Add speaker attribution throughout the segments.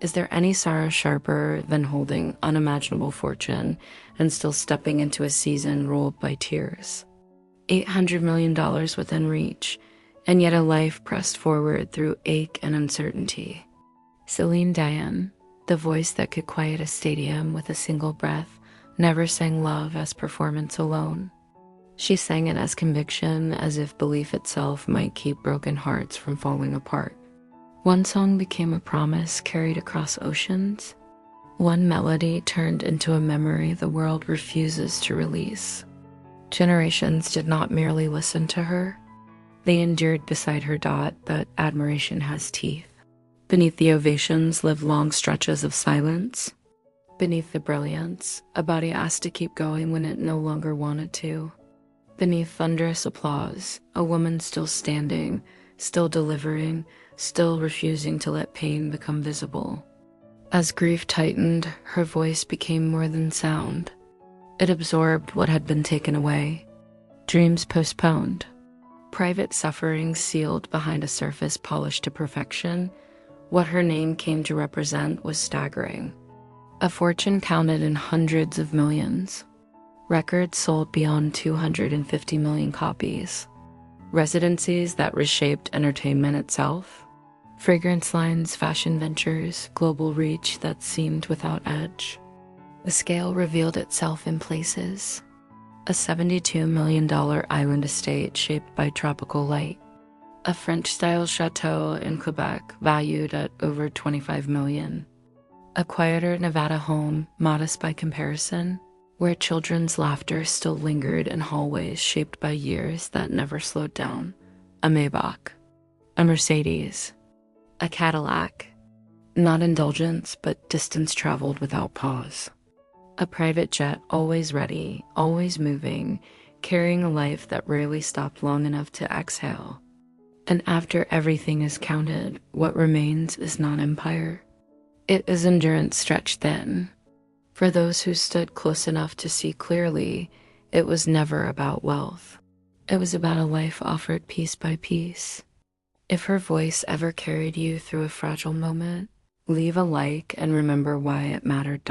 Speaker 1: Is there any sorrow sharper than holding unimaginable fortune and still stepping into a season ruled by tears? $800 million within reach, and yet a life pressed forward through ache and uncertainty. Céline Dion, the voice that could quiet a stadium with a single breath, never sang love as performance alone. She sang it as conviction, as if belief itself might keep broken hearts from falling apart. One song became a promise carried across oceans. One melody turned into a memory the world refuses to release. Generations did not merely listen to her. They endured beside her dot that admiration has teeth. Beneath the ovations lived long stretches of silence. Beneath the brilliance, a body asked to keep going when it no longer wanted to. Beneath thunderous applause, a woman still standing, still delivering, still refusing to let pain become visible. As grief tightened, her voice became more than sound. It absorbed what had been taken away. Dreams postponed. Private suffering sealed behind a surface polished to perfection. What her name came to represent was staggering. A fortune counted in hundreds of millions. Records sold beyond 250 million copies. Residencies that reshaped entertainment itself. Fragrance lines, fashion ventures, global reach that seemed without edge. The scale revealed itself in places. A $72 million island estate shaped by tropical light. A French-style chateau in Quebec valued at over $25 million. A quieter Nevada home, modest by comparison, where children's laughter still lingered in hallways shaped by years that never slowed down. A Maybach. A Mercedes. A Cadillac. Not indulgence, but distance traveled without pause. A private jet always ready, always moving, carrying a life that rarely stopped long enough to exhale. And after everything is counted, what remains is not empire. It is endurance stretched thin. For those who stood close enough to see clearly, it was never about wealth. It was about a life offered piece by piece. If her voice ever carried you through a fragile moment, leave a like and remember why it mattered.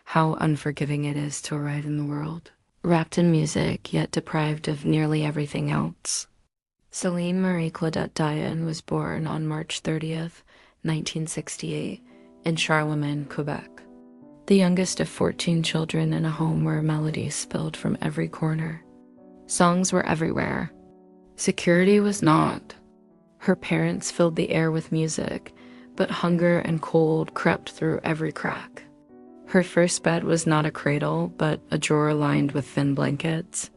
Speaker 1: How unforgiving it is to write in the world, wrapped in music yet deprived of nearly everything else. Céline Marie Claudette Dion was born on March 30th, 1968, in Charlemagne, Quebec. The youngest of 14 children in a home where melodies spilled from every corner. Songs were everywhere. Security was not. Her parents filled the air with music, but hunger and cold crept through every crack. Her first bed was not a cradle, but a drawer lined with thin blankets.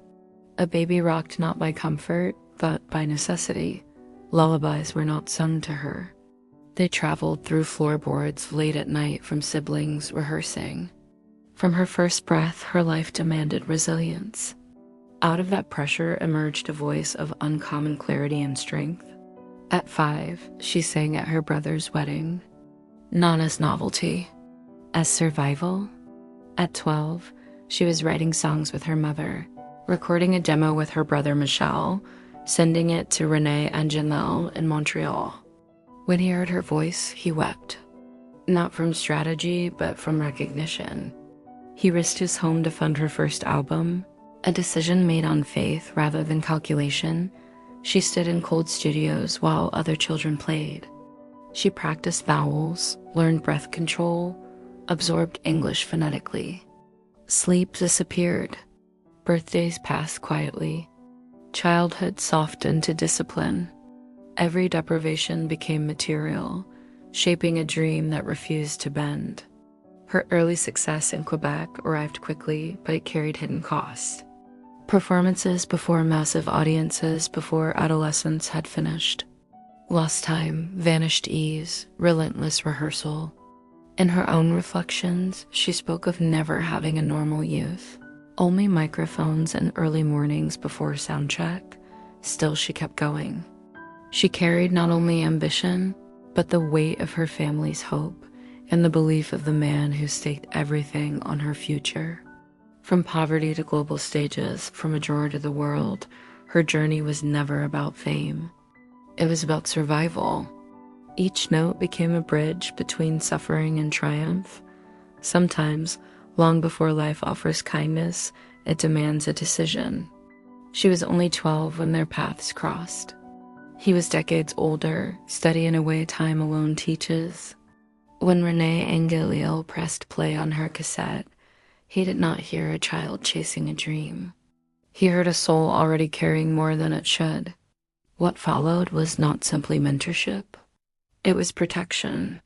Speaker 1: A baby rocked not by comfort, but by necessity. Lullabies were not sung to her. They traveled through floorboards late at night from siblings rehearsing. From her first breath, her life demanded resilience. Out of that pressure emerged a voice of uncommon clarity and strength. At 5, she sang at her brother's wedding, not as novelty, as survival. At 12, she was writing songs with her mother, recording a demo with her brother Michel, sending it to René and Janelle in Montreal. When he heard her voice, he wept. Not from strategy, but from recognition. He risked his home to fund her first album, a decision made on faith rather than calculation. She stood in cold studios while other children played. She practiced vowels, learned breath control, absorbed English phonetically. Sleep disappeared. Birthdays passed quietly. Childhood softened to discipline. Every deprivation became material, shaping a dream that refused to bend. Her early success in Quebec arrived quickly, but it carried hidden costs. Performances before massive audiences before adolescence had finished. Lost time, vanished ease, relentless rehearsal. In her own reflections, she spoke of never having a normal youth. Only microphones and early mornings before soundcheck. Still, she kept going. She carried not only ambition, but the weight of her family's hope and the belief of the man who staked everything on her future. From poverty to global stages, from a drawer to the world, her journey was never about fame. It was about survival. Each note became a bridge between suffering and triumph. Sometimes, long before life offers kindness, it demands a decision. She was only 12 when their paths crossed. He was decades older, steady in a way time alone teaches. When Renee Angelil pressed play on her cassette, he did not hear a child chasing a dream. He heard a soul already carrying more than it should. What followed was not simply mentorship. It was protection.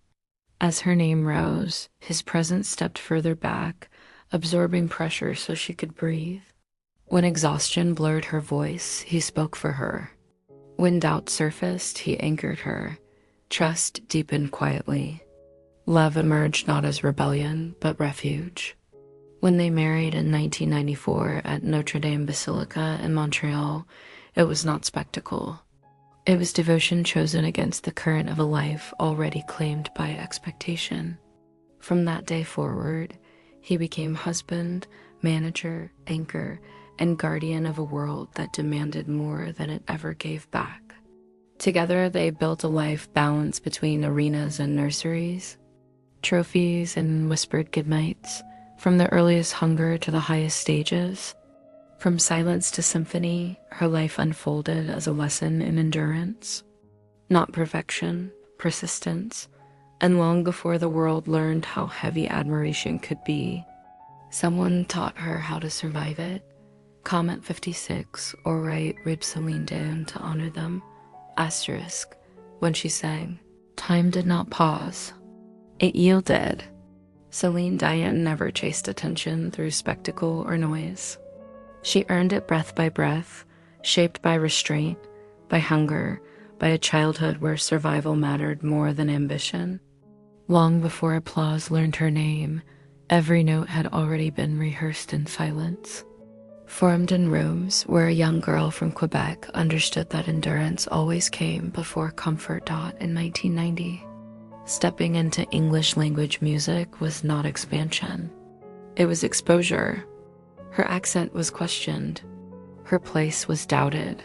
Speaker 1: As her name rose, his presence stepped further back, absorbing pressure so she could breathe. When exhaustion blurred her voice, he spoke for her. When doubt surfaced, he anchored her. Trust deepened quietly. Love emerged not as rebellion, but refuge. When they married in 1994 at Notre Dame Basilica in Montreal, it was not spectacle. It was devotion chosen against the current of a life already claimed by expectation. From that day forward, he became husband, manager, anchor, and guardian of a world that demanded more than it ever gave back. Together, they built a life balanced between arenas and nurseries, trophies and whispered goodnights, from the earliest hunger to the highest stages. From silence to symphony, her life unfolded as a lesson in endurance, not perfection, persistence, and long before the world learned how heavy admiration could be, someone taught her how to survive it. Comment 56 or write Rib Céline Dion to honor them. Asterisk, when she sang, time did not pause. It yielded. Céline Dion never chased attention through spectacle or noise. She earned it breath by breath, shaped by restraint, by hunger, by a childhood where survival mattered more than ambition. Long before applause learned her name, every note had already been rehearsed in silence. Formed in rooms where a young girl from Quebec understood that endurance always came before comfort. In 1990, stepping into English language music was not expansion. It was exposure. Her accent was questioned. Her place was doubted.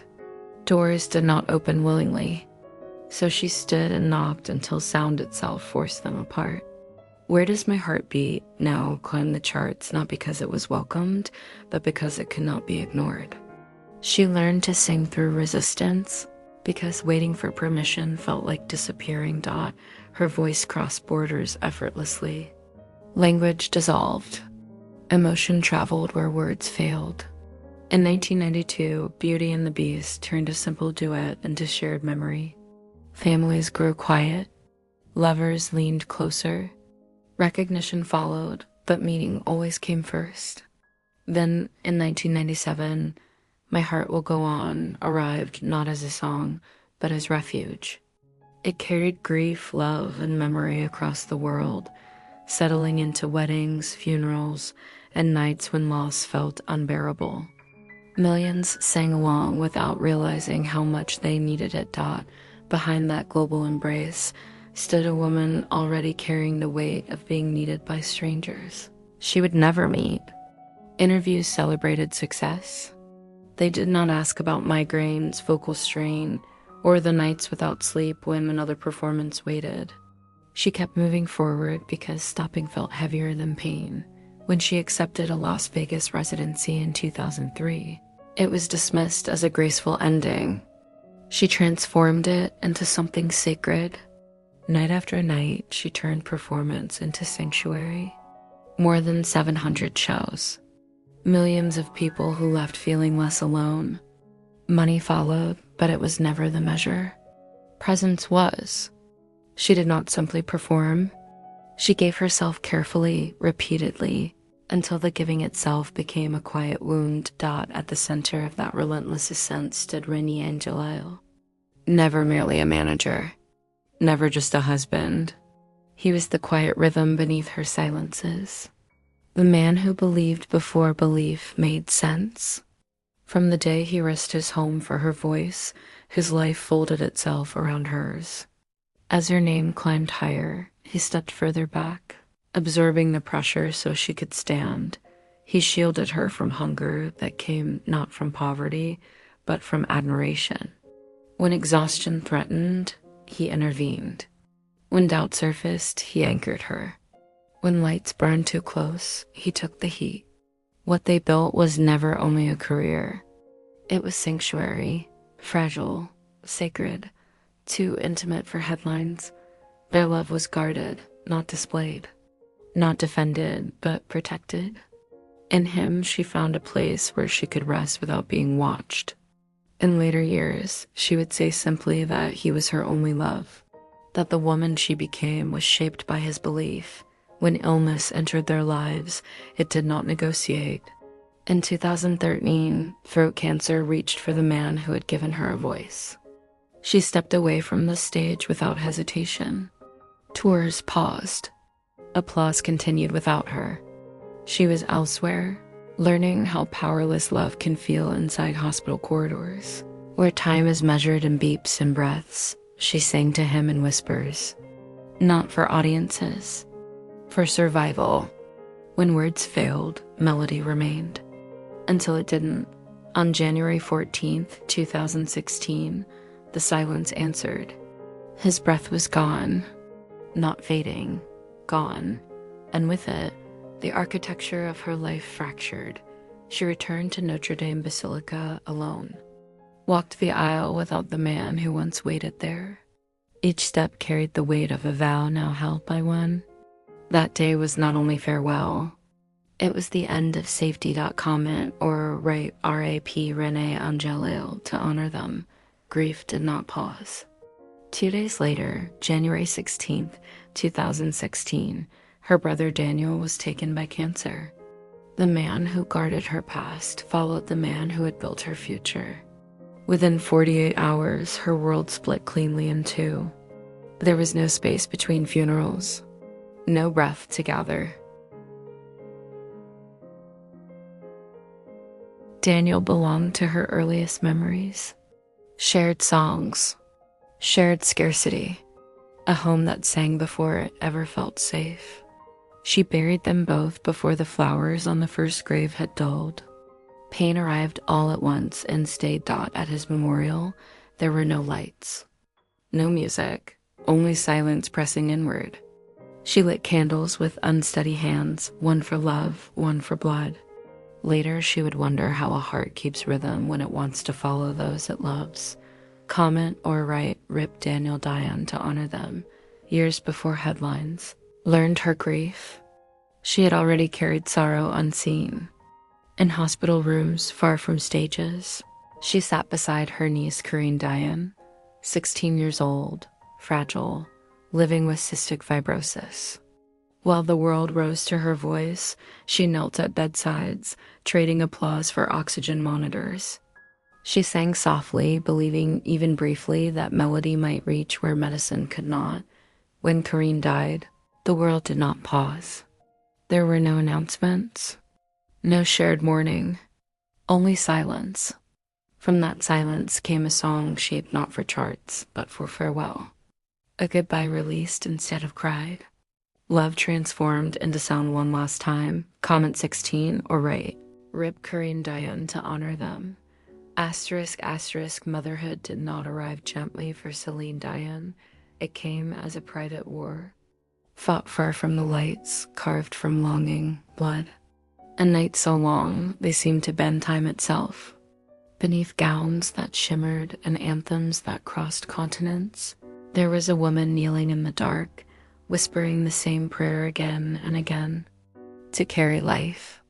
Speaker 1: Doors did not open willingly, so she stood and knocked until sound itself forced them apart. Where Does My Heart Beat now climbed the charts not because it was welcomed, but because it could not be ignored. She learned to sing through resistance, because waiting for permission felt like disappearing. Her voice crossed borders effortlessly. Language dissolved. Emotion traveled where words failed. In 1992, Beauty and the Beast turned a simple duet into shared memory. Families grew quiet. Lovers leaned closer. Recognition followed, but meaning always came first. Then, in 1997, My Heart Will Go On arrived not as a song, but as refuge. It carried grief, love, and memory across the world, settling into weddings, funerals, and nights when loss felt unbearable. Millions sang along without realizing how much they needed it. Behind that global embrace stood a woman already carrying the weight of being needed by strangers she would never meet. Interviews celebrated success. They did not ask about migraines, vocal strain, or the nights without sleep when another performance waited. She kept moving forward because stopping felt heavier than pain. When she accepted a Las Vegas residency in 2003, it was dismissed as a graceful ending. She transformed it into something sacred. Night after night, she turned performance into sanctuary. More than 700 shows. Millions of people who left feeling less alone. Money followed, but it was never the measure. Presence was. She did not simply perform. She gave herself carefully, repeatedly, until the giving itself became a quiet wound. At the center of that relentless ascent stood Renee Angelil. Never merely a manager. Never just a husband. He was the quiet rhythm beneath her silences. The man who believed before belief made sense. From the day he risked his home for her voice, his life folded itself around hers. As her name climbed higher, he stepped further back, absorbing the pressure so she could stand. He shielded her from hunger that came not from poverty, but from admiration. When exhaustion threatened, he intervened. When doubt surfaced, he anchored her. When lights burned too close, he took the heat. What they built was never only a career. It was sanctuary, fragile, sacred, too intimate for headlines. Their love was guarded, not displayed. Not defended, but protected. In him, she found a place where she could rest without being watched. In later years, she would say simply that he was her only love, that the woman she became was shaped by his belief. When illness entered their lives, it did not negotiate. In 2013, throat cancer reached for the man who had given her a voice. She stepped away from the stage without hesitation. Tours paused. Applause continued without her. She was elsewhere, learning how powerless love can feel inside hospital corridors. Where time is measured in beeps and breaths, she sang to him in whispers. Not for audiences, for survival. When words failed, melody remained. Until it didn't. On January 14th, 2016, the silence answered. His breath was gone, not fading, gone. And with it, the architecture of her life fractured. She returned to Notre Dame Basilica alone. Walked the aisle without the man who once waited there. Each step carried the weight of a vow now held by one. That day was not only farewell. It was the end of safety.com or R.A.P. Renee Angelil to honor them. Grief did not pause. 2 days later, January 16th, 2016, her brother Daniel was taken by cancer. The man who guarded her past followed the man who had built her future. Within 48 hours, her world split cleanly in two. There was no space between funerals, no breath to gather. Daniel belonged to her earliest memories. Shared songs, shared scarcity, a home that sang before it ever felt safe. She buried them both before the flowers on the first grave had dulled. Pain arrived all at once and stayed. At his memorial, there were no lights, no music, only silence pressing inward. She lit candles with unsteady hands, one for love, one for blood. Later, she would wonder how a heart keeps rhythm when it wants to follow those it loves. Comment or write Rip Daniel Dion to honor them, years before headlines. Learned her grief. She had already carried sorrow unseen. In hospital rooms, far from stages, she sat beside her niece Céline Dion, 16 years old, fragile, living with cystic fibrosis. While the world rose to her voice, she knelt at bedsides, trading applause for oxygen monitors. She sang softly, believing even briefly that melody might reach where medicine could not. When Céline died, the world did not pause. There were no announcements, no shared mourning, only silence. From that silence came a song shaped not for charts, but for farewell. A goodbye released instead of cried. Love transformed into sound one last time. Comment 16 or write Rip Céline Dion to honor them. Asterisk, asterisk, motherhood did not arrive gently for Céline Dion. It came as a private war. Fought far from the lights, carved from longing, blood. And nights so long, they seemed to bend time itself. Beneath gowns that shimmered and anthems that crossed continents, there was a woman kneeling in the dark, whispering the same prayer again and again. To carry life.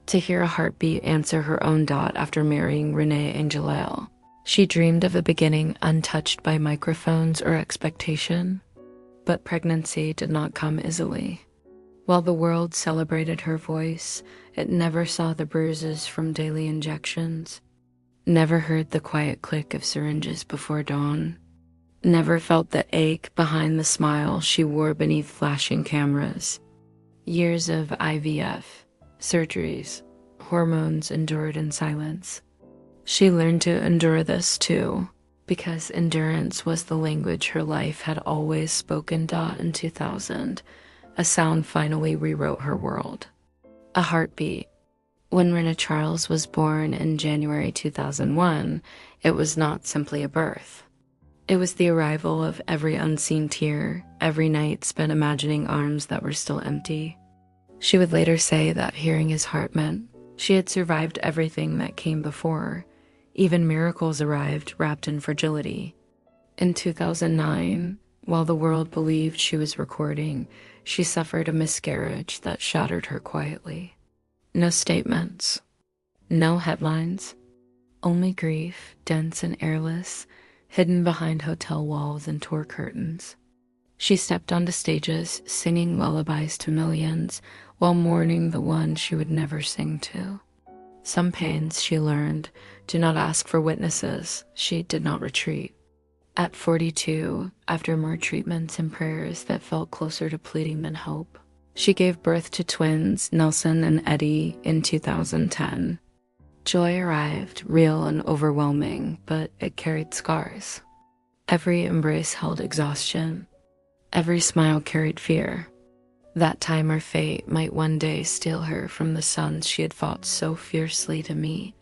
Speaker 1: To hear a heartbeat answer her own dot after marrying Renee Angelil. She dreamed of a beginning untouched by microphones or expectation. But pregnancy did not come easily. While the world celebrated her voice, it never saw the bruises from daily injections, never heard the quiet click of syringes before dawn, never felt the ache behind the smile she wore beneath flashing cameras. Years of IVF, surgeries, hormones endured in silence. She learned to endure this too, because endurance was the language her life had always spoken. In 2000, a sound finally rewrote her world. A heartbeat. When Renee Charles was born in January 2001, it was not simply a birth. It was the arrival of every unseen tear, every night spent imagining arms that were still empty. She would later say that hearing his heart meant she had survived everything that came before. Even miracles arrived wrapped in fragility. In 2009, while the world believed she was recording, she suffered a miscarriage that shattered her quietly. No statements, no headlines, only grief, dense and airless, hidden behind hotel walls and tour curtains. She stepped onto stages, singing lullabies to millions, while mourning the one she would never sing to. Some pains, she learned, do not ask for witnesses. She did not retreat. At 42, after more treatments and prayers that felt closer to pleading than hope, she gave birth to twins, Nelson and Eddie, in 2010. Joy arrived, real and overwhelming, but it carried scars. Every embrace held exhaustion. Every smile carried fear. That time or fate might one day steal her from the sons she had fought so fiercely to meet.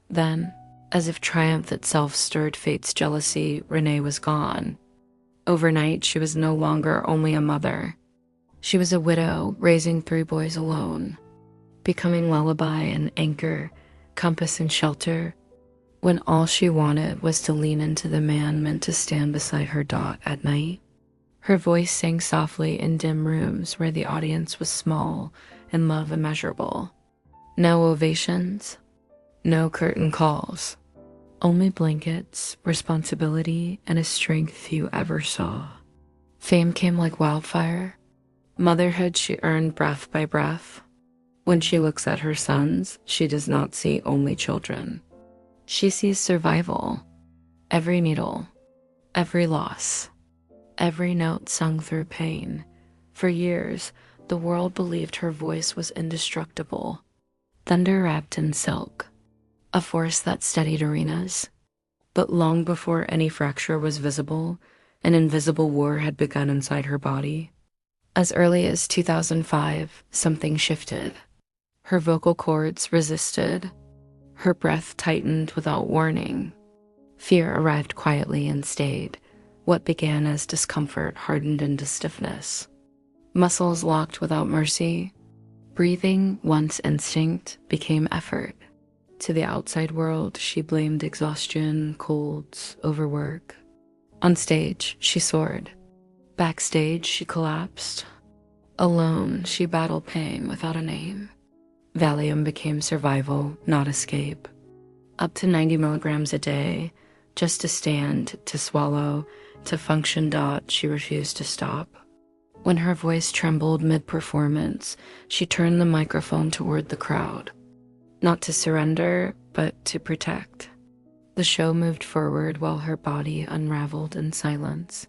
Speaker 1: Then, as if triumph itself stirred fate's jealousy, Renee was gone. Overnight, she was no longer only a mother. She was a widow, raising 3 boys alone, becoming lullaby and anchor, compass and shelter, when all she wanted was to lean into the man meant to stand beside her dot at night. Her voice sang softly in dim rooms where the audience was small and love immeasurable. No ovations, no curtain calls, only blankets, responsibility, and a strength few ever saw. Fame came like wildfire. Motherhood she earned breath by breath. When she looks at her sons, she does not see only children. She sees survival. Every needle, every loss, every note sung through pain. For years, the world believed her voice was indestructible. Thunder wrapped in silk, a force that steadied arenas. But long before any fracture was visible, an invisible war had begun inside her body. As early as 2005, something shifted. Her vocal cords resisted. Her breath tightened without warning. Fear arrived quietly and stayed. What began as discomfort hardened into stiffness. Muscles locked without mercy. Breathing, once instinct, became effort. To the outside world, she blamed exhaustion, colds, overwork. On stage, she soared. Backstage, she collapsed. Alone, she battled pain without a name. Valium became survival, not escape. Up to 90 milligrams a day, just to stand, to swallow, to function. She refused to stop. When her voice trembled mid-performance, she turned the microphone toward the crowd. Not to surrender, but to protect. The show moved forward while her body unraveled in silence.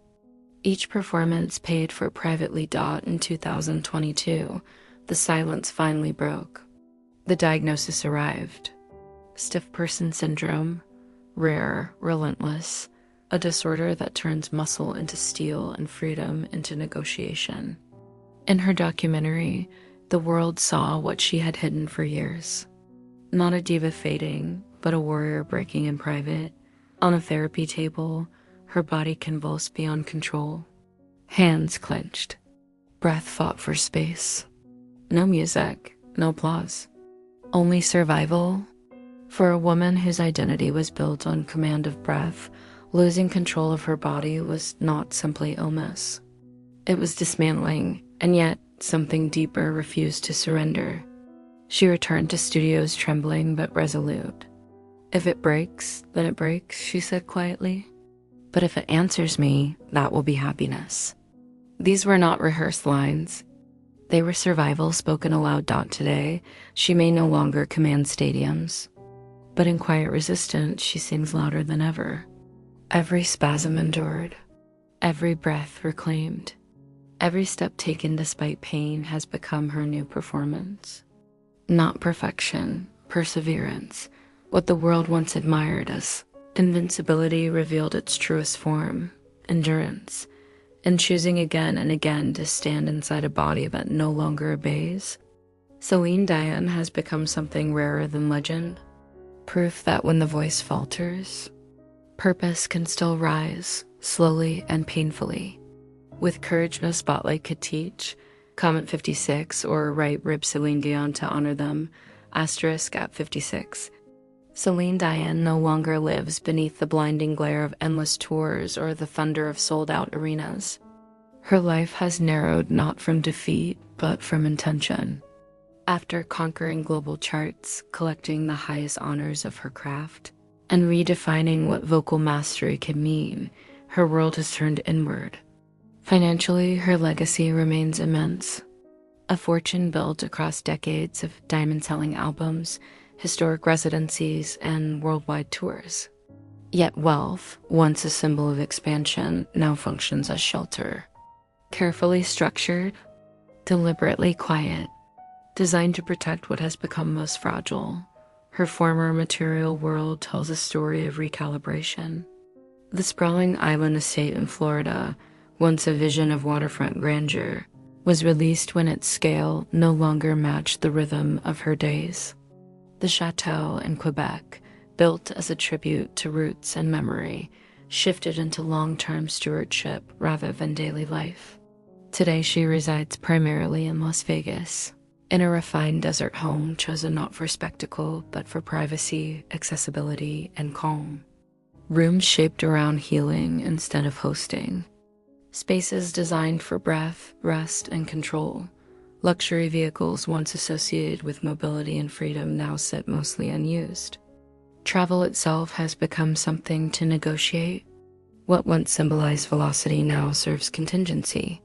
Speaker 1: Each performance paid for privately. In 2022, the silence finally broke. The diagnosis arrived. Stiff person syndrome, rare, relentless, a disorder that turns muscle into steel and freedom into negotiation. In her documentary, the world saw what she had hidden for years. Not a diva fading, but a warrior breaking in private. On a therapy table, her body convulsed beyond control. Hands clenched. Breath fought for space. No music, no applause. Only survival. For a woman whose identity was built on command of breath, losing control of her body was not simply illness. It was dismantling, and yet something deeper refused to surrender. She returned to studios trembling but resolute. If it breaks, then it breaks, she said quietly. But if it answers me, that will be happiness. These were not rehearsed lines. They were survival spoken aloud. Today, she may no longer command stadiums. But in quiet resistance, she sings louder than ever. Every spasm endured. Every breath reclaimed. Every step taken despite pain has become her new performance. Not perfection, perseverance. What the world once admired as invincibility revealed its truest form, endurance, and choosing again and again to stand inside a body that no longer obeys. Céline Dion has become something rarer than legend, proof that when the voice falters, purpose can still rise. slowly and painfully. With courage no spotlight could teach, comment 56 or write rib Céline Dion to honor them, asterisk at 56. Céline Dion no longer lives beneath the blinding glare of endless tours or the thunder of sold-out arenas. Her life has narrowed not from defeat, but from intention. After conquering global charts, collecting the highest honors of her craft, and redefining what vocal mastery can mean, her world has turned inward. Financially, her legacy remains immense. A fortune built across decades of diamond-selling albums, historic residencies, and worldwide tours. Yet wealth, once a symbol of expansion, now functions as shelter. Carefully structured, deliberately quiet, designed to protect what has become most fragile, her former material world tells a story of recalibration. The sprawling island estate in Florida, once a vision of waterfront grandeur, was released when its scale no longer matched the rhythm of her days. The chateau in Quebec, built as a tribute to roots and memory, shifted into long-term stewardship rather than daily life. Today she resides primarily in Las Vegas, in a refined desert home chosen not for spectacle but for privacy, accessibility, and calm. Rooms shaped around healing instead of hosting. Spaces designed for breath, rest, and control. Luxury vehicles once associated with mobility and freedom now sit mostly unused. Travel itself has become something to negotiate. What once symbolized velocity now serves contingency.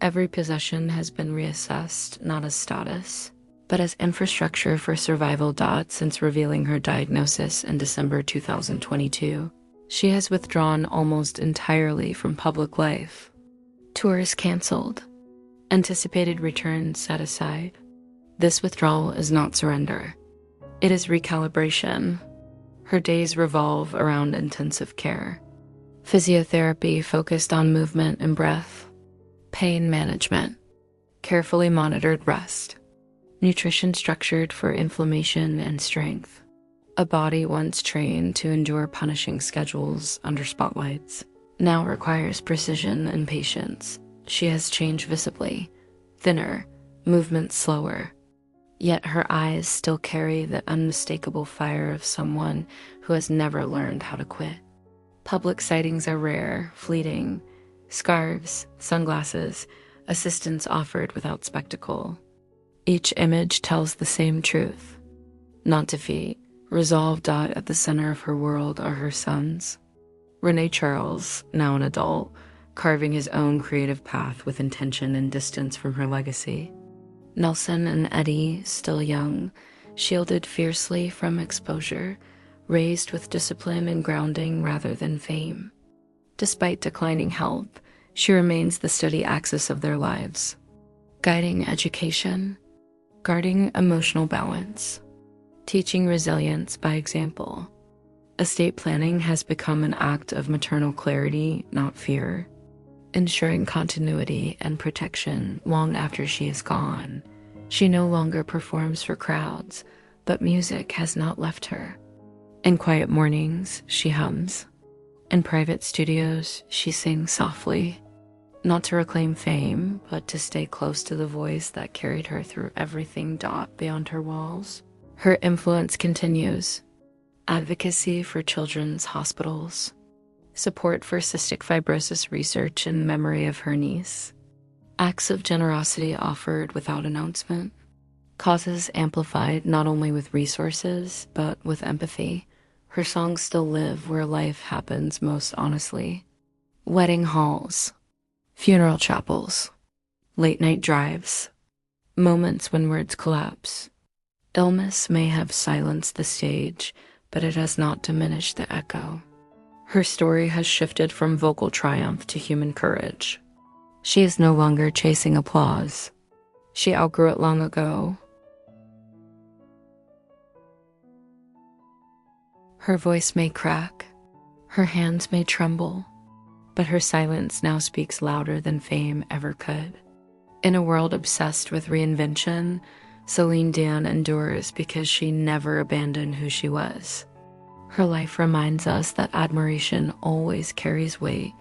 Speaker 1: Every possession has been reassessed, not as status, but as infrastructure for survival. Since revealing her diagnosis in December 2022, she has withdrawn almost entirely from public life. Tours canceled, anticipated returns set aside. This withdrawal is not surrender. It is recalibration. Her days revolve around intensive care. Physiotherapy focused on movement and breath. Pain management. Carefully monitored rest. Nutrition structured for inflammation and strength. A body once trained to endure punishing schedules under spotlights now requires precision and patience. She has changed visibly, thinner, movements slower. Yet her eyes still carry the unmistakable fire of someone who has never learned how to quit. Public sightings are rare, fleeting. Scarves, sunglasses, assistance offered without spectacle. Each image tells the same truth. Not defeat. Resolve. At the center of her world are her sons. Rene Charles, now an adult, carving his own creative path with intention and distance from her legacy. Nelson and Eddie, still young, shielded fiercely from exposure, raised with discipline and grounding rather than fame. Despite declining health, she remains the steady axis of their lives, guiding education, guarding emotional balance, teaching resilience by example. Estate planning has become an act of maternal clarity, not fear, ensuring continuity and protection long after she is gone. She no longer performs for crowds, but music has not left her. In quiet mornings, she hums. In private studios, she sings softly, not to reclaim fame, but to stay close to the voice that carried her through everything. Beyond her walls, her influence continues. Advocacy for children's hospitals, support for cystic fibrosis research in memory of her niece, acts of generosity offered without announcement, causes amplified not only with resources, but with empathy. Her songs still live where life happens most honestly. Wedding halls, funeral chapels, late-night drives, moments when words collapse. Illness may have silenced the stage, but it has not diminished the echo. Her story has shifted from vocal triumph to human courage. She is no longer chasing applause. She outgrew it long ago. Her voice may crack, her hands may tremble, but her silence now speaks louder than fame ever could. In a world obsessed with reinvention, Céline Dion endures because she never abandoned who she was. Her life reminds us that admiration always carries weight,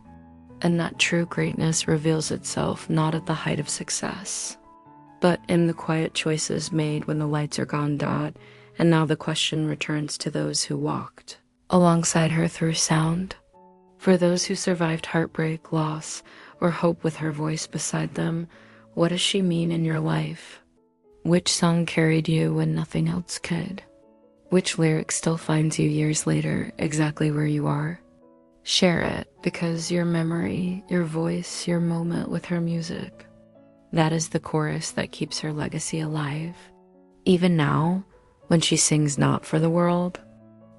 Speaker 1: and that true greatness reveals itself not at the height of success, but in the quiet choices made when the lights are gone out. And now the question returns to those who walked alongside her through sound. For those who survived heartbreak, loss, or hope with her voice beside them, what does she mean in your life? Which song carried you when nothing else could? Which lyric still finds you years later exactly where you are? Share it, because your memory, your voice, your moment with her music, that is the chorus that keeps her legacy alive. Even now, when she sings not for the world,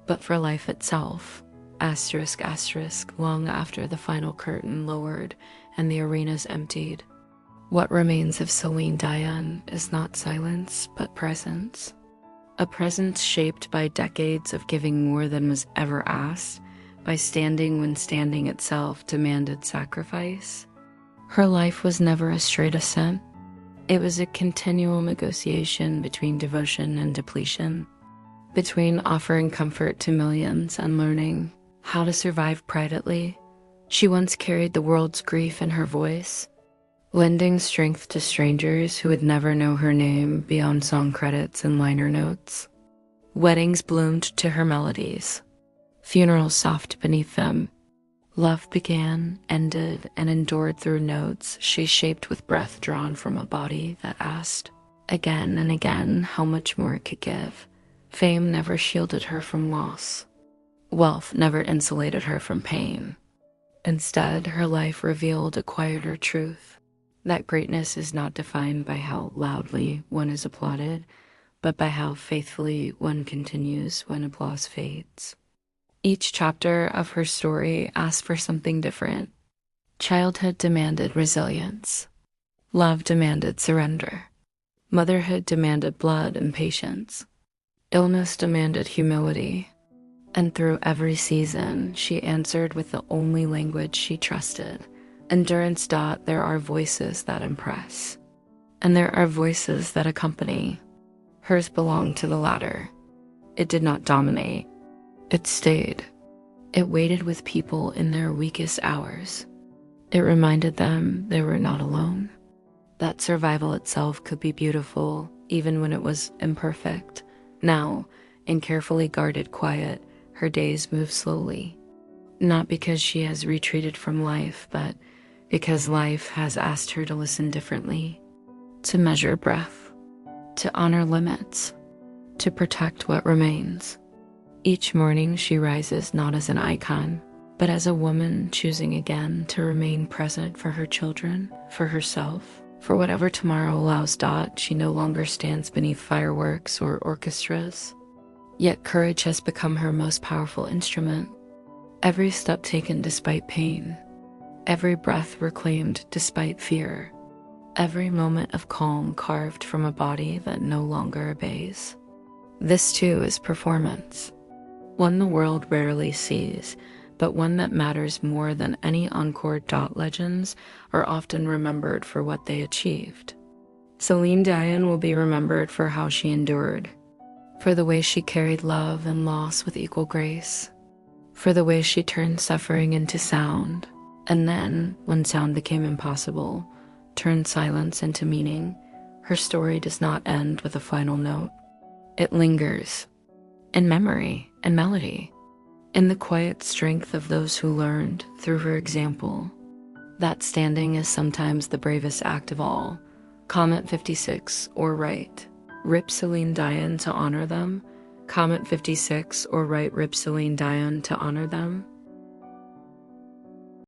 Speaker 1: but for life itself, asterisk, asterisk, long after the final curtain lowered and the arena's emptied. What remains of Céline Dion is not silence, but presence. A presence shaped by decades of giving more than was ever asked, by standing when standing itself demanded sacrifice. Her life was never a straight ascent. It was a continual negotiation between devotion and depletion, between offering comfort to millions and learning how to survive privately. She once carried the world's grief in her voice, lending strength to strangers who would never know her name beyond song credits and liner notes. Weddings bloomed to her melodies, funerals soft beneath them. Love began, ended, and endured through notes she shaped with breath drawn from a body that asked again and again how much more it could give. Fame never shielded her from loss. Wealth never insulated her from pain. Instead, her life revealed a quieter truth, that greatness is not defined by how loudly one is applauded, but by how faithfully one continues when applause fades. Each chapter of her story asked for something different. Childhood demanded resilience. Love demanded surrender. Motherhood demanded blood and patience. Illness demanded humility. And through every season, she answered with the only language she trusted. Endurance. There are voices that impress, and there are voices that accompany. Hers belonged to the latter. It did not dominate. It stayed. It waited with people in their weakest hours. It reminded them they were not alone, that survival itself could be beautiful even when it was imperfect. Now, in carefully guarded quiet, her days move slowly, not because she has retreated from life, but because life has asked her to listen differently, to measure breath, to honor limits, to protect what remains. Each morning she rises not as an icon, but as a woman choosing again to remain present for her children, for herself, for whatever tomorrow allows. She no longer stands beneath fireworks or orchestras, yet courage has become her most powerful instrument. Every step taken despite pain, every breath reclaimed despite fear, every moment of calm carved from a body that no longer obeys. This too is performance. One the world rarely sees, but one that matters more than any encore. Legends are often remembered for what they achieved. Céline Dion will be remembered for how she endured, for the way she carried love and loss with equal grace, for the way she turned suffering into sound, and then, when sound became impossible, turned silence into meaning. Her story does not end with a final note. It lingers, in memory and melody, in the quiet strength of those who learned through her example. That standing is sometimes the bravest act of all. Comment 56 or write, "Rip Céline Dion" to honor them. Comment 56 or write "Rip Céline Dion" to honor them.